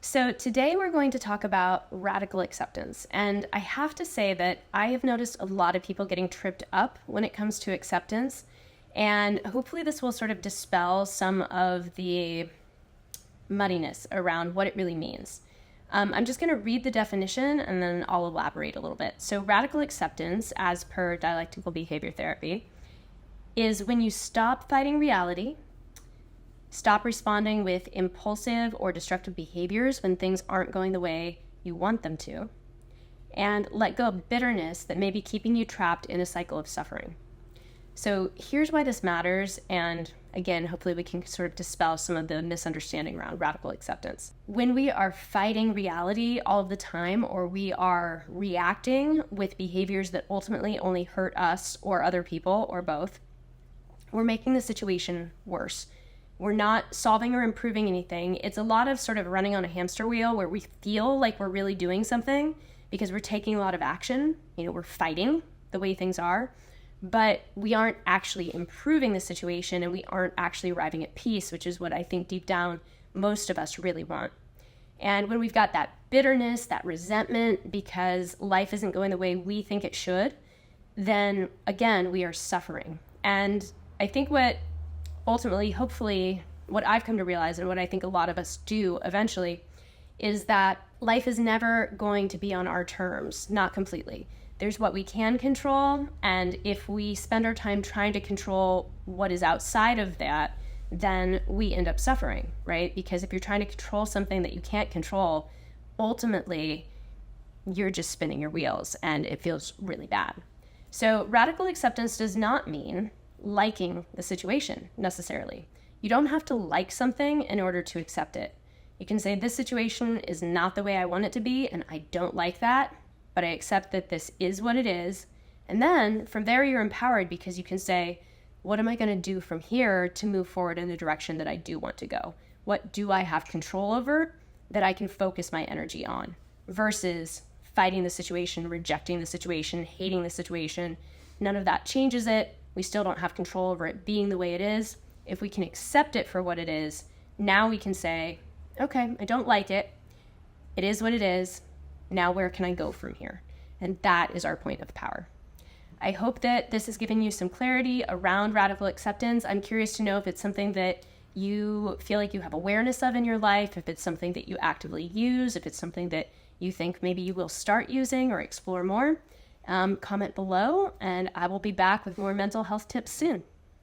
So, today we're going to talk about radical acceptance. And I have to say that I have noticed a lot of people getting tripped up when it comes to acceptance. And hopefully, this will sort of dispel some of the muddiness around what it really means. I'm just going to read the definition and then I'll elaborate a little bit. So, radical acceptance, as per dialectical behavior therapy, is when you stop fighting reality. Stop responding with impulsive or destructive behaviors when things aren't going the way you want them to. And let go of bitterness that may be keeping you trapped in a cycle of suffering. So here's why this matters. And again, hopefully we can sort of dispel some of the misunderstanding around radical acceptance. When we are fighting reality all of the time, or we are reacting with behaviors that ultimately only hurt us or other people or both, we're making the situation worse. We're not solving or improving anything. It's a lot of sort of running on a hamster wheel where we feel like we're really doing something because we're taking a lot of action. We're fighting the way things are, but we aren't actually improving the situation and we aren't actually arriving at peace, which is what I think deep down most of us really want. And when we've got that bitterness, that resentment because life isn't going the way we think it should, then again, we are suffering. And I think what ultimately, hopefully, what I've come to realize and what I think a lot of us do eventually is that life is never going to be on our terms, not completely. There's what we can control, and if we spend our time trying to control what is outside of that, then we end up suffering, right? Because if you're trying to control something that you can't control, ultimately, you're just spinning your wheels, and it feels really bad. So radical acceptance does not mean liking the situation necessarily. You don't have to like something in order to accept it. You can say, this situation is not the way I want it to be, and I don't like that, but I accept that this is what it is. And then from there, you're empowered because you can say, what am I going to do from here to move forward in the direction that I do want to go? What do I have control over that I can focus my energy on versus fighting the situation, rejecting the situation, hating the situation? None of that changes it. We still don't have control over it being the way it is. If we can accept it for what it is, now we can say, okay, I don't like it. It is what it is. Now where can I go from here? And that is our point of power. I hope that this has given you some clarity around radical acceptance. I'm curious to know if it's something that you feel like you have awareness of in your life, if it's something that you actively use, if it's something that you think maybe you will start using or explore more. Comment below, and I will be back with more mental health tips soon.